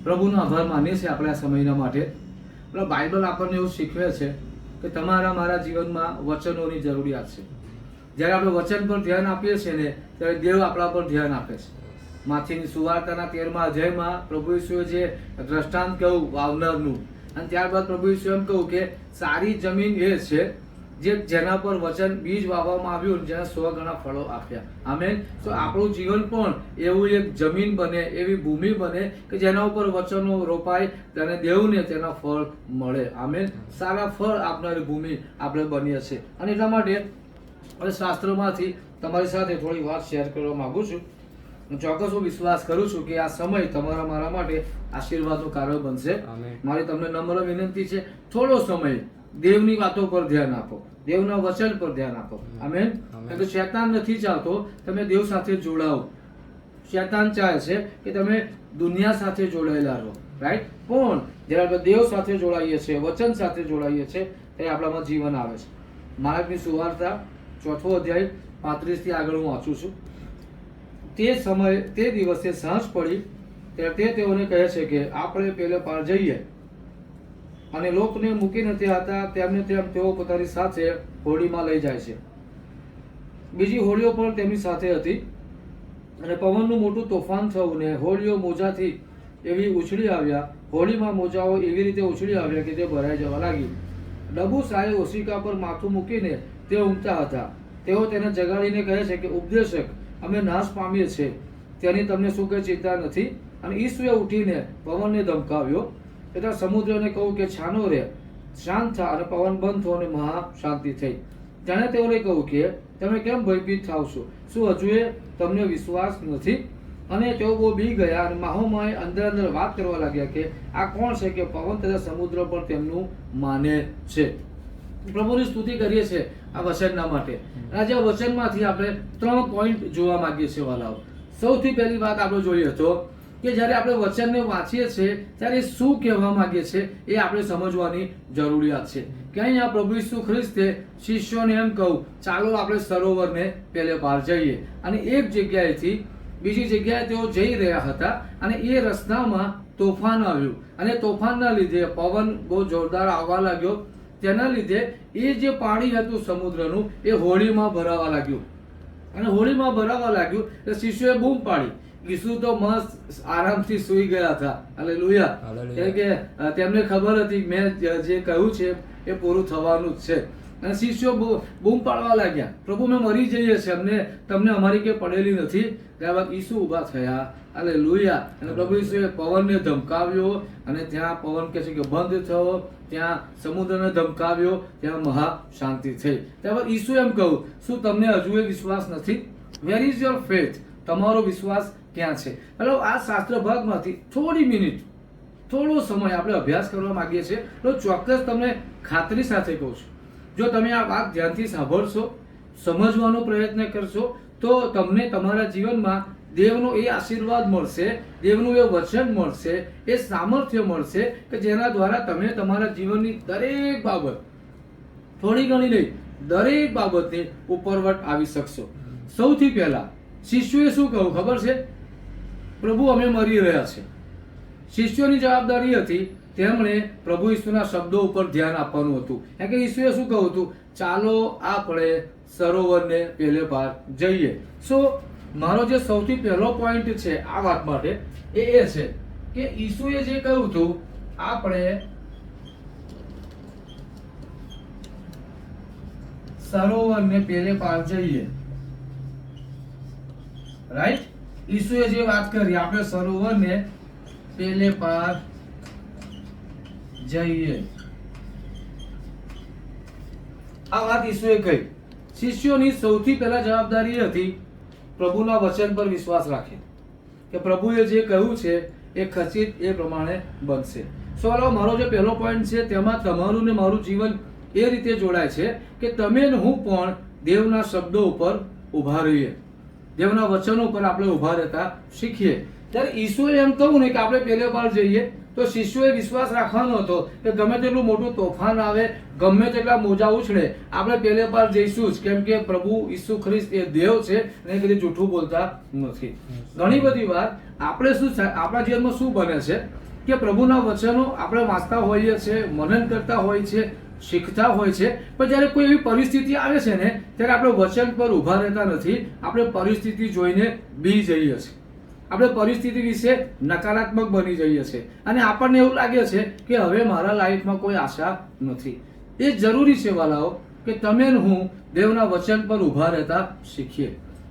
પ્રભુનો આભાર માનીએ છીએ આપણે આ સમયના માટે. એટલે બાઇબલ આપણને એવું શીખવે છે કે તમારા મારા જીવનમાં વચનોની જરૂરિયાત છે. જ્યારે આપણે વચન પર ધ્યાન આપીએ છીએ ને ત્યારે દેવ આપણા પર ધ્યાન આપે છે. માથીની સુવાર્તાના 13મા અધ્યાયમાં પ્રભુ ઈસુએ જે દ્રષ્ટાંત કહ્યું વાવનારનું, અને ત્યારબાદ પ્રભુ ઈસુએ એમ કહ્યું કે સારી જમીન એ છે જેના પર વચન બીજ વાવવામાં આવ્યું, જેના 100 ગણા ફળો આપ્યા. આમેન. તો આપણું જીવન પણ એવું એક જમીન બને, એવી ભૂમિ બને કે જેના ઉપર વચનો રોપાય અને દેવને તેના ફળ મળે. આમેન. સારા ફળ આપનારી ભૂમિ આપણે બનીએ છીએ. અને એટલા માટે હવે શાસ્ત્રોમાંથી તમારી સાથે થોડી વાત શેર કરવા માંગુ છું. હું ચોક્કસ હું વિશ્વાસ કરું છું કે આ સમય તમારા મારા માટે આશીર્વાદનું કારણ બનશે. મારી તમને નમ્ર વિનંતી છે, થોડો સમય દેવની વાતો પર ધ્યાન આપો, દેવના વચન પર ધ્યાન આપો. આમેન. કારણ કે શૈતાન નથી ચાહતો તમે દેવ સાથે જોડાઓ. શૈતાન ચાહે છે કે તમે દુનિયા સાથે જોડાયેલા રહો, રાઈટ? પણ જ્યારે આપણે દેવ સાથે જોડાઈએ છીએ, વચન સાથે જોડાઈએ છીએ, ત્યારે આપણામાં જીવન આવે છે. માર્કની સુવાર્તા 4થો અધ્યાય 35 થી આગળ હું વાંચું છું. તે દિવસે સાંજ પડી ત્યારે તે તેઓને કહે છે કે આપણે પેલે પાર જઈએ. અને લોકને મૂકી નથી હતા તેમને તેમ તેઓ પોતાની સાથે હોડીમાં લઈ જાય છે. બીજી હોડીઓ પણ તેમની સાથે હતી. અને પવનનું મોટું તોફાન થયું ને હોડીઓ મોજાથી એવી ઉછળી આવ્યા, હોડીમાં મોજાઓ એવી રીતે ઉછળી આવ્યા કે તે ભરાઈ જવા લાગી. ડબુસાએ ઓશિકા પર માથું મૂકીને તે ઊંઘતા હતા. તેઓ તેને જગાડીને કહે છે કે ઉપદેશક, અમે નાશ પામીએ છીએ, તેની તમને શું કંઈ ચિંતા નથી? અને ઈસુએ ઉઠીને પવનને ધમકાવ્યો. એટલે સમુદ્રને કહું કે છાનો રે, શાંત થા, અને પવન બંધ થયો અને મહા શાંતિ થઈ. જાણે તેઓને કહું કે તમે કેમ ભયભીત થાવ છો? શું હજુએ તમને વિશ્વાસ નથી? અને તેઓ બહુ બી ગયા અને માહોમાએ અંદર વાત કરવા લાગ્યા કે આ કોણ છે કે પવન તથા સમુદ્ર પણ તેમનું માને છે. પ્રભુની સ્તુતિ કરીએ છીએ આ વચનના માટે. આજે આ વચનમાંથી આપણે 3 પોઈન્ટ જોવા માંગીએ છીએ વાલાઓ. સૌથી પહેલી વાત આપણે જોઈએ તો કે જ્યારે આપણે વચનને વાંચીએ છીએ ત્યારે શું કહેવા માંગીએ છીએ એ આપણે સમજવાની જરૂરિયાત છે. કે અહીંયા પ્રભુ ઈસુ ખ્રિસ્તે શિષ્યોને એમ કહું, ચાલો આપણે સરોવરને પેલે પાર જઈએ. અને એક જગ્યાએથી બીજી જગ્યાએ તેઓ જઈ રહ્યા હતા અને એ રસ્તામાં તોફાન આવ્યું. અને તોફાનના લીધે પવન બહુ જોરદાર આવવા લાગ્યો. તેના લીધે એ જે પાણી હતું સમુદ્રનું એ હોડીમાં ભરાવા લાગ્યું. અને હોડીમાં ભરાવા લાગ્યું એટલે શિષ્યોએ બૂમ પાડી. ઈસુ તો મસ્ત આરામથી સૂઈ ગયા હતા. હાલેલુયા. કારણ કે તેમને ખબર હતી મેં જે કહ્યું છે એ પૂરું થવાનું જ છે. અને શિષ્યો બૂમ પાડવા લાગ્યા, પ્રભુ મેં મરી જઈએ છીએ, તમને અમારી કે પડેલી નથી. ત્યારબાદ ઈસુ ઊભા થયા. હાલેલુયા. અને પ્રભુ ઈસુએ પવનને ધમકાવ્યો અને ત્યાં પવન કહે છે કે બંધ થયો, ત્યાં સમુદ્રને ધમકાવ્યો, ત્યાં મહા શાંતિ થઈ. ત્યારબાદ ઈસુ એમ કહું, શું તમને હજુ એ વિશ્વાસ નથી? Where is your faith? તમારો વિશ્વાસ ક્યાં છે? એટલે આ શાસ્ત્ર ભાગમાંથી થોડી મિનિટ, થોડો સમય આપણે અભ્યાસ કરવા માંગીએ છીએ. તો ચોક્કસ તમને ખાતરી સાથે કહું છું, જો તમે આ વાત ધ્યાનથી સાંભળશો, સમજવાનો પ્રયત્ન કરશો, તો તમને તમારા જીવનમાં દેવનો એ આશીર્વાદ મળશે, દેવનું એ વચન મળશે, એ સામર્થ્ય મળશે કે જેના દ્વારા તમે તમારા જીવનની દરેક બાબત, થોડી ઘણી નહીં, દરેક બાબતની ઉપરવટ આવી શકશો. સૌથી પહેલા શિષ્યોએ શું કહ્યું ખબર છે? પ્રભુ અમે મરી રહ્યા છે. શિષ્યોની જવાબદારી હતી તેમણે પ્રભુ ઈસુના શબ્દો ઉપર ધ્યાન આપવાનું હતું. કારણ કે ઈસુએ શું કહ્યું હતું? ચાલો આપણે સરોવરને પેલે પાર જઈએ. સો મારો જે સૌથી પહેલો પોઈન્ટ છે આ વાત માટે એ છે કે ઈસુએ જે કહ્યું હતું આપણે સરોવરને પેલે પાર જઈએ, રાઈટ? ઈસુએ જે વાત કરી આપણે સરોવરને પેલે પાર જઈએ, આ વાત ઈસુએ કહી. શિષ્યોની સૌથી પહેલા જવાબદારી હતી પ્રભુના વચન પર વિશ્વાસ રાખે કે પ્રભુએ જે કહ્યું છે એ ખચિત એ પ્રમાણે બનશે. સો મારો જે પહેલો પોઈન્ટ છે તેમાં તમારું ને મારું જીવન એ રીતે જોડાય છે કે તમે ને હું પણ દેવના શબ્દો ઉપર ઊભા રહીએ, દેવના વચનો પર આપણે ઊભા રહેતા શીખીએ. ત્યારે ઈસુએ એમ કહું ને કે આપણે પેલે પાર જઈએ, તો શિષ્યોએ વિશ્વાસ રાખવાનો હતો કે ગમે તેટલું મોટું તોફાન આવે, ગમે તેટલા મોજા ઉછળે, આપણે પેલે પાર જઈશું જ. કેમ કે પ્રભુ ઈસુ ખ્રિસ્ત એ દેવ છે અને કદી જૂઠું બોલતા નથી. ઘણી બધી વાર આપણે શું આપણા જીવનમાં શું બને છે કે પ્રભુના વચનો આપણે વાંચતા હોઈએ છીએ, મનન કરતા હોઈએ છીએ, શીખતા હોય છે, પણ જ્યારે કોઈ એવી પરિસ્થિતિ આવે છે ને ત્યારે આપણે વચન પર ઊભા રહેતા નથી. આપણે પરિસ્થિતિ જોઈને બી જઈએ છીએ, આપણે પરિસ્થિતિ વિશે નકારાત્મક બની જઈએ છીએ અને આપણને એવું લાગે છે કે હવે મારા લાઈફમાં કોઈ આશા નથી. એ જરૂરી છે વાલાઓ કે તમે ને હું દેવના વચન પર ઊભા રહેતા શીખીએ.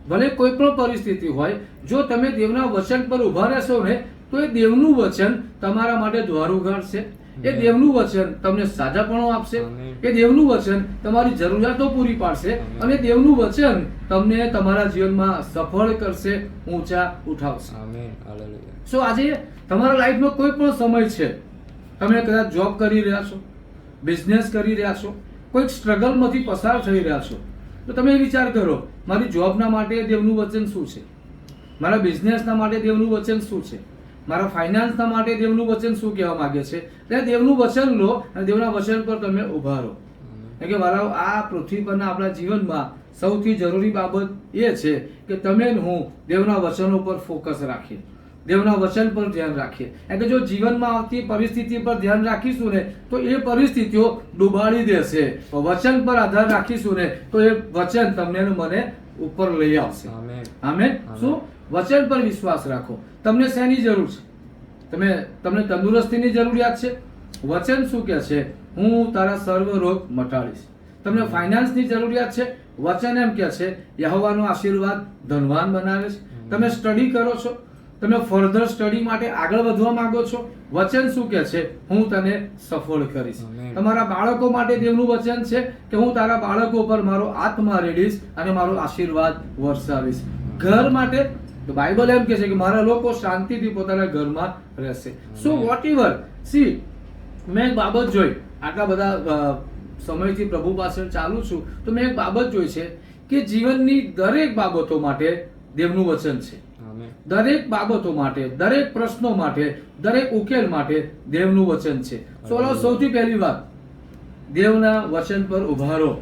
ભલે કોઈ પણ પરિસ્થિતિ હોય, જો તમે દેવના વચન પર ઊભા રહેશો ને તો એ દેવનું વચન તમારા માટે દ્વાર ઉઘાડશે. એ દેવનું વચન તમને સાજાપણું આપશે. એ દેવનું વચન તમારી જરૂરિયાતો પૂરી પાડશે અને દેવનું વચન તમને તમારા જીવનમાં સફળ કરશે, ઊંચા ઉઠાવશે. સો આજે તમારા લાઈફમાં કોઈ પણ સમય છે, તમે કદાચ જોબ કરી રહ્યા છો, બિઝનેસ કરી રહ્યા છો, કોઈક સ્ટ્રગલમાંથી પસાર થઈ રહ્યા છો, તો તમે વિચાર કરો, મારી જોબના માટે દેવનું વચન શું છે, મારા બિઝનેસના માટે દેવનું વચન શું છે, મારા ફાઇનાન્સના માટે દેવનું વચન શું કહેવા માંગે છે. એટલે દેવનું વચન લો અને દેવના વચન પર તમે ઉભા રહો. કે વાલાઓ, આ પૃથ્વી પરના આપણા જીવનમાં સૌથી જરૂરી બાબત એ છે કે તમે હું દેવના વચનો પર ફોકસ રાખીએ, દેવના વચન પર ધ્યાન રાખીએ. એટલે જો જીવનમાં આવતી પરિસ્થિતિ પર ધ્યાન રાખીશું ને તો એ પરિસ્થિતિઓ ડૂબાડી દેશે. વચન પર આધાર રાખીશું ને તો એ વચન તમને મને ઉપર લઈ આવશે. આમેન. શું? વચન પર વિશ્વાસ રાખો. તમને શેની જરૂર છે? તમને તંદુરસ્તીની જરૂરિયાત છે? વચન શું કહે છે? હું તારા સર્વ રોગ મટાડીશ. તમને ફાઇનાન્સની જરૂરિયાત છે? વચન એમ કહે છે યહોવાનો આશીર્વાદ ધનવાન બનાવે છે. તમે સ્ટડી કરો છો, તમે ફર્ધર સ્ટડી માટે આગળ વધવા માંગો છો, વચન શું કહે છે? હું તને સફળ કરીશ. તમારા બાળકો માટે દેવનું વચન છે કે હું તારા બાળકો પર મારો આત્મા રેડીશ અને મારો આશીર્વાદ વરસાવીશ. ઘર માટે તો બાઇબલ એમ કહે છે કે મારા લોકો શાંતિથી પોતાના ઘરમાં રહેશે. સો વોટ એવર, સી, મેં એક બાબત જોઈ, આટલા બધા સમયથી પ્રભુ પાછળ ચાલુ છું, તો મેં એક બાબત જોઈ છે કે જીવનની દરેક બાબતો માટે દેવનું વચન છે. દરેક બાબતો માટે, દરેક પ્રશ્નો માટે, દરેક ઉકેલ માટે દેવનું વચન છે. સૌથી પહેલી વાત, દેવના વચન પર ઉભા રહો,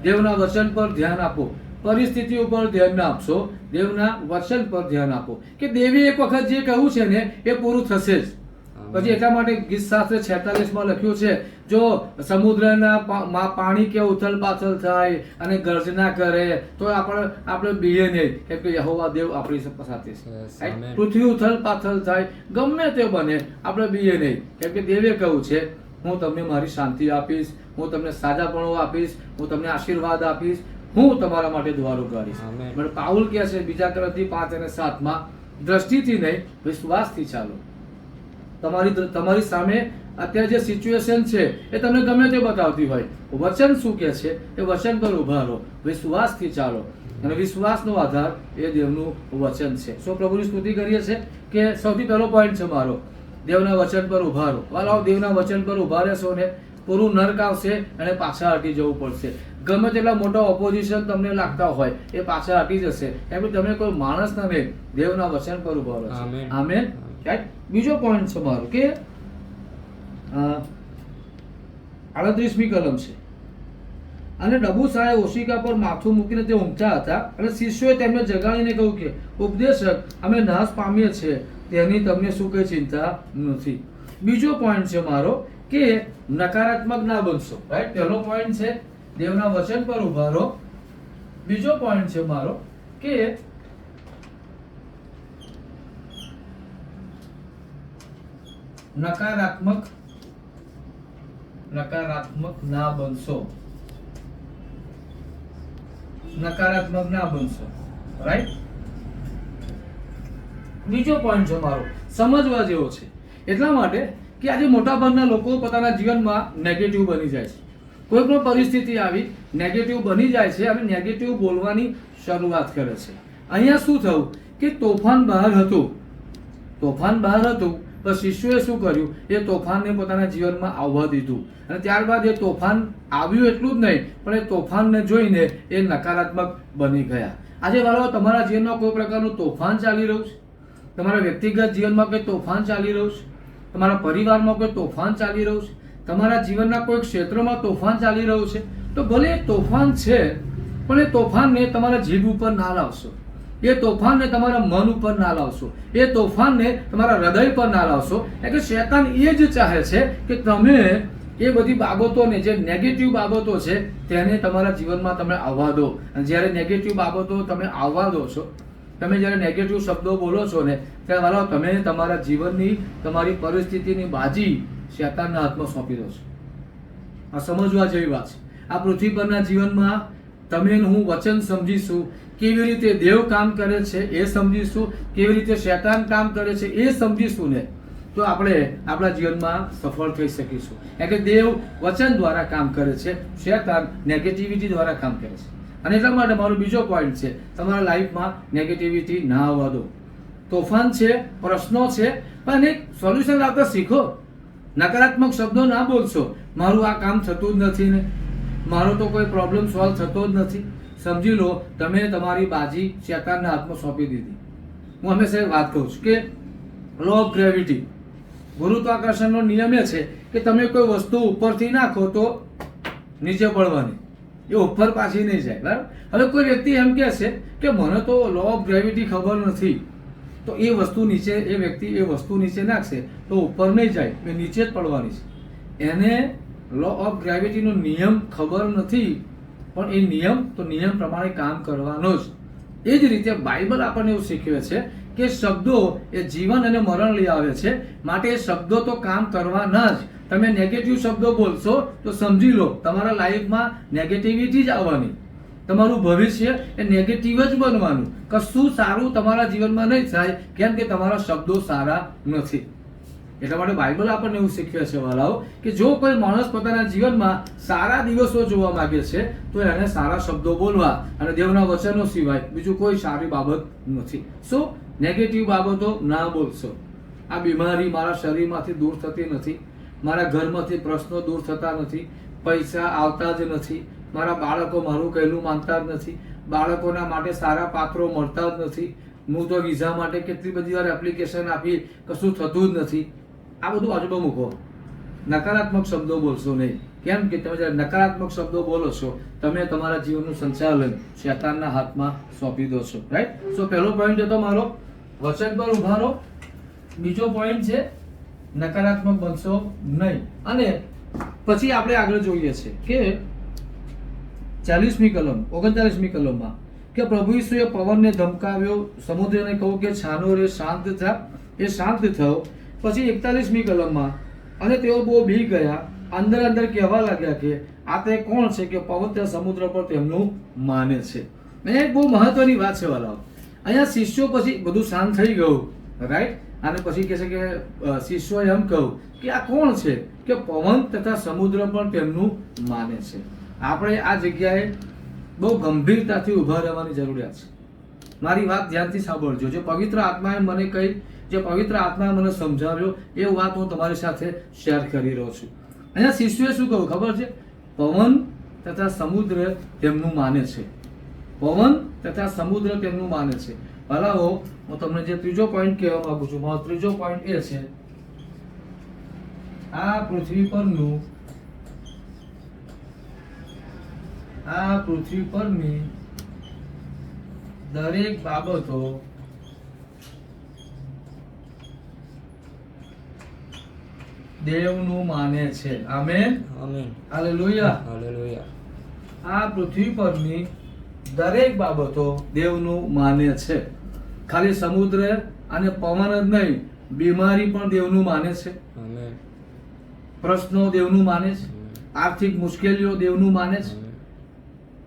દેવના વચન પર ધ્યાન આપો. પરિસ્થિતિ ઉપર ધ્યાન ના આપશો, દેવના વચન પર ધ્યાન આપો કે દેવે એક વખત જે કહ્યું છે ને એ પૂરું થશે જ. પછી એટલા માટે ગીત શાસ્ત્ર 46 માં લખ્યું છે, જો સમુદ્રના પાણી કે ઉથલ પાથલ થાય અને ગર્જના કરે તો આપણે બીએ નહીં, કેમ કે યહોવા દેવ આપણી સાથે છે. પૃથ્વી ઉથલ પાથલ થાય, ગમે તે બને, આપણે બીએ નહીં, કેમ કે દેવે કહ્યું છે હું તમને મારી શાંતિ આપીશ, હું તમને સાજાપણું આપીશ, હું તમને આશીર્વાદ આપીશ, હું તમારા માટે દ્વાર ઉઘાડીશ. પણ પાઉલ કહે છે બીજા ગ્રંથથી 5 અને 7 માં, દ્રષ્ટિથી નહીં વિશ્વાસથી ચાલો. તમારી સામે અત્યારે જે સિચ્યુએશન છે એ તમને ગમે તે બતાવતી હોય, વચન શું કહે છે એ વચન પર ઉભા રહો, વિશ્વાસથી ચાલો. અને વિશ્વાસનો આધાર એ દેવનું વચન છે. સો પ્રભુની સ્તુતિ કરીએ છીએ કે સૌથી પહેલો પોઈન્ટ છે મારો, દેવના વચન પર ઉભા રહો. વાલાઓ, દેવના વચન પર ઉભા રહેશો ને પૂરું નર્ક આવશે અને પાછા હટી જવું પડશે. ગમે તેટલા મોટા ઓપોઝિશન તમને લાગતા હોય એ પાછા હટી જશે, એમ તમે કોઈ માણસ નહીં, દેવના વચન પર ઉભા રહો. આમેન. બીજો પોઈન્ટ છે મારો કે 38મી કલમ છે, અને ડબુસાએ ઓશિકા પર માથું મૂકીને તે ઊંઘતા હતા અને શિષ્યોએ તેમને જગાડીને કહ્યું કે ઉપદેશક, અમે નાશ પામીએ છીએ, તેની તમને શું કઈ ચિંતા નથી. બીજો પોઈન્ટ છે મારો કે નકારાત્મક ના બનશો. રાઈટ, પહેલો પોઈન્ટ છે દેવના વચન પર ઉભા રહો. બીજો પોઈન્ટ છે મારો કે નકારાત્મક ના બનશો. નકારાત્મક ના બનશો. રાઈટ. બીજો પોઈન્ટ છે મારો સમજવા જેવો છે, એટલા માટે કે આજે મોટાભાગના લોકો પોતાના જીવનમાં નેગેટિવ બની જાય છે. કોઈ પણ પરિસ્થિતિ આવી નેગેટિવ બની જાય છે અને નેગેટિવ બોલવાની શરૂઆત કરે છે. અહીંયા શું થયું કે તોફાન બહાર હતું, પણ શિષ્યોએ શું કર્યું, એ તોફાનને પોતાના જીવનમાં આવવા દીધું અને ત્યારબાદ એ તોફાન આવ્યું એટલું જ નહીં, પણ એ તોફાનને જોઈને એ નકારાત્મક બની ગયા. આજે વાળો, તમારા જીવનમાં કોઈ પ્રકારનું તોફાન ચાલી રહ્યું છે, તમારા વ્યક્તિગત જીવનમાં કોઈ તોફાન ચાલી રહ્યું છે, તમારા પરિવારમાં કોઈ તોફાન ચાલી રહ્યું છે, તમારા જીવનના કોઈ ક્ષેત્રમાં તોફાન ચાલી રહ્યું છે, તો ભલે તોફાન છે પણ એ તોફાનને તમારા જીભ ઉપર ના લાવશો. એ તોફાનને તમારા મન ઉપર ના લાવશો, એ તોફાનને તમારા હૃદય પર ના લાવશો. એટલે કે શૈતાન એ જ ચાહે છે કે તમે એ બધી બાબતોને, જે નેગેટિવ બાબતો છે તેને તમારા જીવનમાં તમે આવવા દો. અને જ્યારે નેગેટિવ બાબતો તમે આવવા દો છો, તમે જ્યારે નેગેટિવ શબ્દો બોલો છો ને, ત્યારે વાલો તમે તમારા જીવનની, તમારી પરિસ્થિતિની બાજી શૈતાનના હાથમાં સોંપી દો છો. આ સમજવા જેવી વાત છે. આ પૃથ્વી પરના જીવનમાં તમે હું વચન સમજીશું, કેવી રીતે દેવ કામ કરે છે એ સમજીશું, કેવી રીતે શૈતાન કામ કરે છે એ સમજીશું ને, તો આપણે આપણા જીવનમાં સફળ થઈ શકીશું. કારણ કે દેવ વચન દ્વારા કામ કરે છે, શૈતાન નેગેટિવિટી દ્વારા કામ કરે છે. અને એટલા માટે મારો બીજો પોઈન્ટ છે, તમારા લાઈફમાં નેગેટિવિટી ના આવવા દો. તોફાન છે, પ્રશ્નો છે, પણ એક સોલ્યુશન લાવતા શીખો. નકારાત્મક શબ્દો ના બોલશો, મારું આ કામ થતું જ નથી ને, મારો તો કોઈ પ્રોબ્લેમ સોલ્વ થતો જ નથી. સમજી લો તમે તમારી બાજી શૈતાનના હાથમાં સોંપી દીધી. હું હંમેશા વાત કહું છું કે લો ઓફ ગ્રેવિટી, ગુરુત્વાકર્ષણનો નિયમ એ છે કે તમે કોઈ વસ્તુ ઉપરથી નાખો તો નીચે પડવાની, એ ઉપર પાછી નહીં જાય. બરાબર? હવે કોઈ વ્યક્તિ એમ કહે છે કે મને તો લો ઓફ ગ્રેવિટી ખબર નથી, તો એ વસ્તુ નીચે, એ વ્યક્તિ એ વસ્તુ નીચે નાખશે તો ઉપર નહીં જાય, એ નીચે જ પડવાની છે. એને લો ઓફ ગ્રેવિટીનો નિયમ ખબર નથી, પણ એ નિયમ પ્રમાણે કામ કરવાનો જ. એ જ રીતે બાઇબલ આપણને એવું શીખવે છે કે શબ્દો એ જીવન અને મરણ લઈ આવે છે, માટે એ શબ્દો તો કામ કરવાના જ. તમે નેગેટિવ શબ્દો બોલશો તો સમજી લો તમારા લાઈફમાં નેગેટિવિટી જ આવવાની, તમારું ભવિષ્ય એ નેગેટિવ જ બનવાનું. કશું સારું તમારા જીવનમાં નહીં થાય, કેમ કે તમારા શબ્દો સારા નથી. એટલા માટે બાઇબલ આપણને એવું શીખવે છે વાલાઓ કે જો કોઈ માણસ પોતાના જીવનમાં સારા દિવસો જોવા માંગે છે તો એને સારા શબ્દો બોલવા, અને દેવના વચનો સિવાય બીજું કોઈ સારી બાબત નથી. શું નેગેટિવ બાબતો ના બોલશો. આ બીમારી મારા શરીરમાંથી દૂર થતી નથી, મારા ઘરમાંથી પ્રશ્નો દૂર થતા નથી, પૈસા આવતા જ નથી, મારા બાળકો મારું કહેલું માનતા જ નથી, બાળકોના માટે સારા પાત્રો મળતા જ નથી, હું તો વિઝા માટે કેટલી બધી વાર એપ્લિકેશન આપી, કશું થતું જ નથી. આ બધું આજુબાજુ મૂકો. નકારાત્મક શબ્દો બોલશો નહીં. કેમ કે તમે જ્યારે નકારાત્મક શબ્દો બોલો છો, તમે તમારા જીવનનું સંચાલન શૈતાનના હાથમાં સોંપી દો છો. રાઈટ? સો પહેલો પોઈન્ટ હતો મારો, વચન પર ઉભા રહો. બીજો પોઈન્ટ છે નકારાત્મક બનશો નહીં. અને પછી આપણે આગળ જોઈએ છે કે 40મી કલમ, 39મી કલમમાં કે પ્રભુ ઈસુએ પવનને ધમકાવ્યો, સમુદ્રને કહું કે છાનો રે, શાંત થા, એ શાંત થયો. પછી 41મી કલમમાં અને તેઓ બહુ બી ગયા, અંદર કહેવા લાગ્યા કે આ તે કોણ છે કે પવિત્ર સમુદ્ર પર તેમનું માને છે. એ બહુ મહત્વની વાત છે વાલાઓ. અહીંયા શિષ્યો પછી બધું શાંત થઈ ગયું. રાઈટ? અને પછી કહે છે કે શિષ્યોએ એમ કહ્યું કે આ કોણ છે કે પવન તથા સમુદ્ર પણ તેમનું માને છે. આપણે આ જગ્યાએ બહુ ગંભીરતાથી ઊભા રહેવાની જરૂરિયાત છે. મારી વાત ધ્યાનથી સાંભળજો. જે પવિત્ર આત્માએ મને કહી, જે પવિત્ર આત્માએ મને સમજાવ્યો, એ વાત હું તમારી સાથે શેર કરી રહ્યો છું. અહીંયા શિષ્યોએ શું કહ્યું ખબર છે? પવન તથા સમુદ્ર તેમનું માને છે. પવન તથા સમુદ્ર તેમનું માને છે. ભલાઓ, હું તમને જે ત્રીજો પોઈન્ટ કહેવા માંગુ છું, મારો ત્રીજો પોઈન્ટ એ છે, આ પૃથ્વી પરની દરેક બાબતો દેવનું માને છે. Amen, amen, hallelujah, hallelujah. આ પૃથ્વી પરની દરેક બાબતો દેવનું માને છે. ખાલી સમુદ્ર અને પવન જ નહીં, બીમારી પણ દેવનું માને છે, પ્રશ્નો દેવનું માને છે, આર્થિક મુશ્કેલીઓ દેવનું માને છે,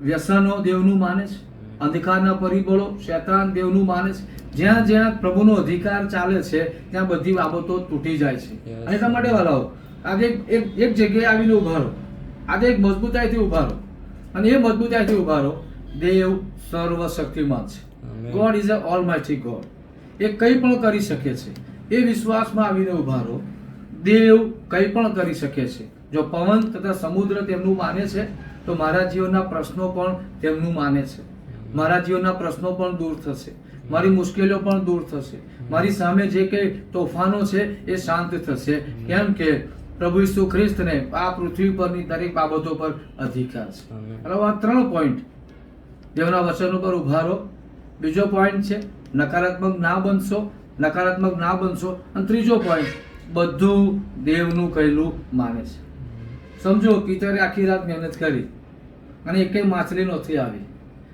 વ્યસનો દેવનું માને છે, અંધકારના પરિબળો શૈતાન દેવનું માને છે. જ્યાં જ્યાં પ્રભુનો અધિકાર ચાલે છે ત્યાં બધી બાબતો તૂટી જાય છે. અને એટલા માટે વાલાઓ, આજે એક જગ્યાએ આવીને ઉભા રહો, આજે એક મજબૂતાઈથી ઉભા રહો, અને એ મજબૂતાઈથી ઉભા રહો. દેવ સર્વશક્તિમાન છે. God is a almighty God. એ કંઈ પણ કરી શકે છે. એ વિશ્વાસમાં આવીને ઉભા રહો. દેવ કંઈ પણ કરી શકે છે. જો પવન તથા સમુદ્ર તેમનું માને છે તો મારા જીવનના પ્રશ્નો પણ તેમનું માને છે. મારા જીવનના પ્રશ્નો પણ દૂર થશે, મારી મુશ્કેલીઓ પણ દૂર થશે, મારી સામે જે કંઈ તોફાનો છે એ શાંત થશે. કેમ કે પ્રભુ ઈસુ ખ્રિસ્તને આ પૃથ્વી પરની દરેક બાબતો પર અધિકાર છે. આ 3 પોઈન્ટ દેવના વચનો પર ઉભા રહો, બીજો પોઈન્ટ છે નકારાત્મક ના બનશો. અને ત્રીજો પોઈન્ટ બધું દેવનું કહેલું માને છે. સમજો પિતરે આખી રાત મહેનત કરી અને એકેય માછલી નથી આવી.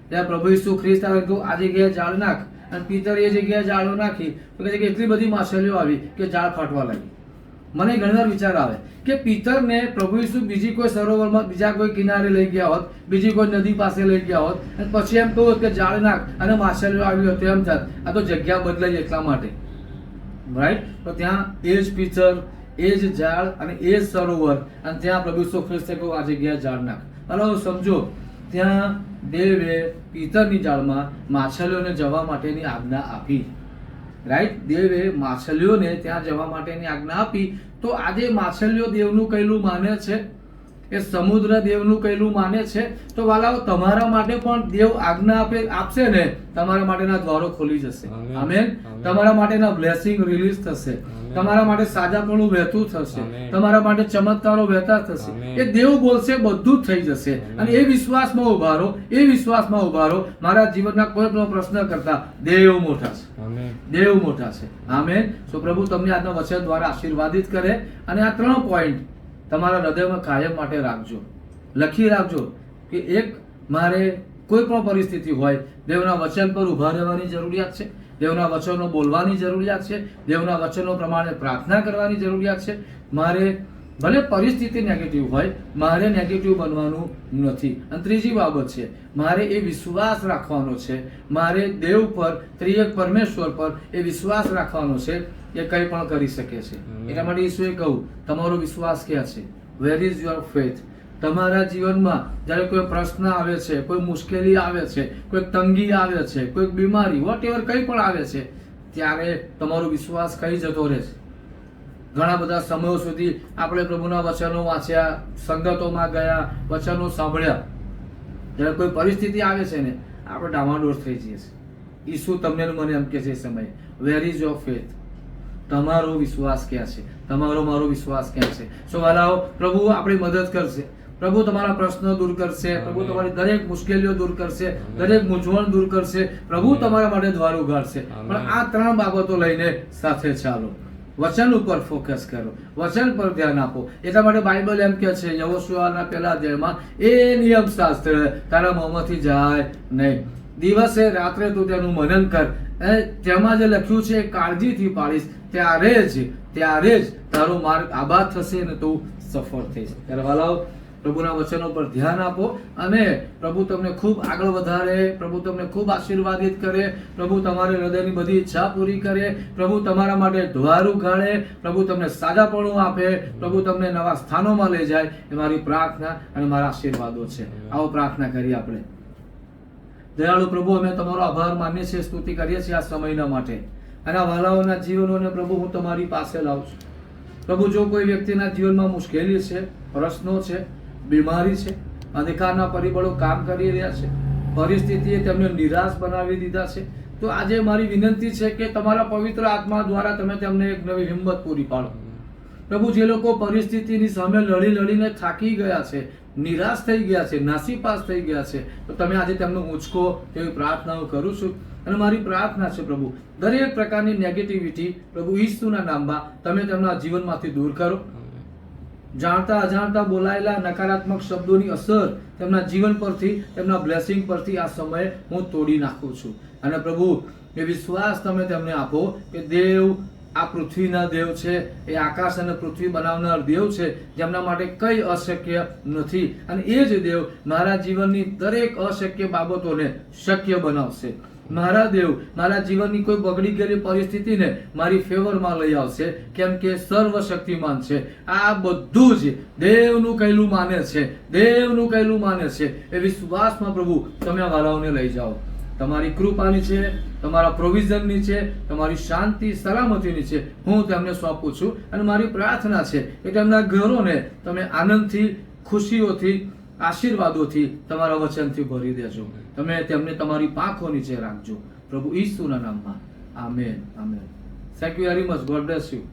ત્યાં પ્રભુ ઈસુ ખ્રિસ્ત આવે તો આ જગ્યાએ જાળ નાખ, અને પિતર એ જગ્યાએ જાળો નાખી તો કહે છે કે એટલી બધી માછલીઓ આવી કે જાળ ફાટવા લાગી. મને ઘણીવાર વિચાર આવે કે પિતરને પ્રભુ ઈસુ બીજી કોઈ સરોવરમાં, બીજા કોઈ કિનારે લઈ ગયા હોત, બીજી કોઈ નદી પાસે લઈ ગયા હોત અને પછી એમ કહ્યું કે જાળ નાખ અને માછલીઓ આવી હોત, એમ થાત આ તો જગ્યા બદલાઈ એટલા માટે, રાઈટ? તો ત્યાં એ જ પિતર, એ જ જાળ અને એ જ સરોવર, અને ત્યાં પ્રભુ ઈસુ ખ્રિસ્તે કહ્યું આ જગ્યાએ જાળ નાખ. હલો, સમજો ત્યાં દેવે પિતરની જાળમાં માછલીઓને જવા માટેની આજ્ઞા આપી, રાઈટ? દેવે માછલીઓને ત્યાં જવા માટેની આજ્ઞા આપી. તો આજે માછલીઓ દેવનું કહેલું માને છે, એ સમુદ્ર દેવનું કહેલું માને છે. તો વાલાઓ, તમારા માટે પણ દેવ આજ્ઞા આપશે ને, તમારા માટેના દ્વારો ખોલી જશે. આમેન. તમારા માટેના બ્લેસિંગ રિલીઝ થશે, તમારા માટે સાજાપણું વહેતું થશે, તમારા માટે ચમત્કારો વહેતા થશે. એ દેવ બોલશે, બધું જ થઈ જશે. અને એ વિશ્વાસમાં ઉભા રહો, મારા જીવનના કોઈ પણ પ્રશ્ન કરતા દેવ મોટા છે, દેવ મોટા છે. આમેન. સો પ્રભુ તમને આજના વચન દ્વારા આશીર્વાદિત કરે. અને આ 3 પોઈન્ટ તમારા હૃદયમાં કાયમ માટે રાખજો, લખી રાખજો કે એક, મારે કોઈ પણ પરિસ્થિતિ હોય, દેવના વચન પર ઉભા રહેવાની જરૂરિયાત છે, દેવના વચનો બોલવાની જરૂરિયાત છે, દેવના વચનો પ્રમાણે પ્રાર્થના કરવાની જરૂરિયાત છે. મારે ભલે પરિસ્થિતિ નેગેટિવ હોય, મારે નેગેટિવ બનવાનું નથી. અને ત્રીજી બાબત છે, મારે એ વિશ્વાસ રાખવાનો છે, મારે દેવ પર, ત્રિએક પરમેશ્વર પર એ વિશ્વાસ રાખવાનો છે એ કંઈ પણ કરી શકે છે. એટલા માટે ઈસુએ કહ્યું, તમારો વિશ્વાસ ક્યાં છે? Where is your faith? તમારા જીવનમાં જ્યારે કોઈ પ્રશ્ન આવે છે, કોઈ મુશ્કેલી આવે છે, કોઈ તંગી આવે છે, કોઈ બીમારી, વોટ એવર કંઈ પણ આવે છે, ત્યારે તમારો વિશ્વાસ કઈ જતો રહે છે? ઘણા બધા સમયો સુધી આપણે પ્રભુના વચનો વાંચ્યા, સંગતોમાં ગયા, વચનો સાંભળ્યા, જ્યારે કોઈ પરિસ્થિતિ આવે છે ને, આપણે ડામાડોળ થઈ જઈએ છીએ. ઈસુ તમને મને એમ કે છે એ સમયે, વેર ઇઝ યોર ફેથ? તમારો વિશ્વાસ ક્યાં છે? તમારો મારો વિશ્વાસ ક્યાં છે? સો વાલાઓ, પ્રભુ આપણી મદદ કરશે, પ્રભુ તમારા પ્રશ્નો દૂર કરશે, પ્રભુ તમારી દરેક મુશ્કેલીઓ દૂર કરશે, દરેક મૂંઝવણ દૂર કરશે, પ્રભુ તમારા માટે દ્વાર ઉગાડશે. પણ આ 3 બાબતો લઈને સાથે ચાલો, વચન ઉપર ફોકસ કરો, વચન પર ધ્યાન આપો. એટલા માટે બાઇબલ એમ કે છે યહોશુઆના પહેલા અધ્યાયમાં, એ નિયમ શાસ્ત્ર તારા મોંમાંથી જાય નહીં, દિવસે રાત્રે તું તેનું મનન કર, તેમાં જે લખ્યું છે કાળજીથી પાડીશ, ત્યારે જ તારો માર્ગ આબાદ થશે અને તું સફળ થઈશ. ત્યારે વાલાઓ, પ્રભુના વચનો પર ધ્યાન આપો અને પ્રભુ તમને ખૂબ આગળ વધારે, પ્રભુ તમને ખૂબ આશીર્વાદિત કરે, પ્રભુ તમારી હૃદયની બધી ઈચ્છા પૂરી કરે, પ્રભુ તમારા માટે દ્વાર ઉઘાડે, પ્રભુ તમને સાજાપણું આપે, પ્રભુ તમને નવા સ્થાનોમાં લઈ જાય, એ મારી પ્રાર્થના અને મારા આશીર્વાદો છે. આવો પ્રાર્થના કરીએ આપણે. દયાળુ પ્રભુ, અમે તમારો આભાર માનીએ છીએ, સ્તુતિ કરીએ છીએ આ સમયના માટે અને આ વાલાઓના જીવનોને પ્રભુ હું તમારી પાસે લાવું છું. પ્રભુ, જો કોઈ વ્યક્તિના જીવનમાં મુશ્કેલી છે, પ્રશ્નો છે, બીમારી છે, અંધકારના પરિબળો કામ કરી રહ્યા છે, પરિસ્થિતિએ તેમને નિરાશ બનાવી દીધા છે, તો આજે મારી વિનંતી છે કે તમારા પવિત્ર આત્મા દ્વારા તમે તેમને એક નવી હિંમત પૂરી પાડો. પ્રભુ, જે લોકો પરિસ્થિતિની સામે લડીને થાકી ગયા છે, નિરાશ થઈ ગયા છે, નાસીપાસ થઈ ગયા છે, તો તમે આજે તેમને ઉંચકો તેવી પ્રાર્થનાઓ કરું છું. અને મારી પ્રાર્થના છે પ્રભુ, દરેક પ્રકારની નેગેટિવિટી પ્રભુ ઈસુના નામમાં તમે તેમના જીવનમાંથી દૂર કરો. જાણતા અજાણતા બોલાયેલા નકારાત્મક શબ્દોની અસર તેમના જીવન પરથી, તેમના બ્લેસિંગ પરથી આ સમયે હું તોડી નાખું છું. અને પ્રભુ, એ વિશ્વાસ તમે તેમને આપો કે દેવ આ પૃથ્વીના દેવ છે, એ આકાશ અને પૃથ્વી બનાવનાર દેવ છે, જેમના માટે કંઈ અશક્ય નથી. અને એ જ દેવ મારા જીવનની દરેક અશક્ય બાબતોને શક્ય બનાવશે. મારા દેવ મારા જીવનની કોઈ બગડી ગયેલી પરિસ્થિતિને મારી ફેવરમાં લઈ આવશે, કેમ કે સર્વશક્તિમાન છે. આ બધું જ દેવનું કહેલું માને છે, દેવનું કહેલું માને છે. એ વિશ્વાસમાં પ્રભુ તમે આ વાલાઓને લઈ જાઓ. તમારી કૃપાની છે, તમારા પ્રોવિઝનની છે, તમારી શાંતિ સલામતીની છે, હું તેમને સોંપું છું. અને મારી પ્રાર્થના છે કે તેમના ઘરોને તમે આનંદથી, ખુશીઓથી, આશીર્વાદોથી, તમારા વચનથી ભરી દેજો. તમે તેમને તમારી પાંખો નીચે રાખજો, પ્રભુ ઈસુના નામમાં. Amen, amen. Thank you very much. God bless you.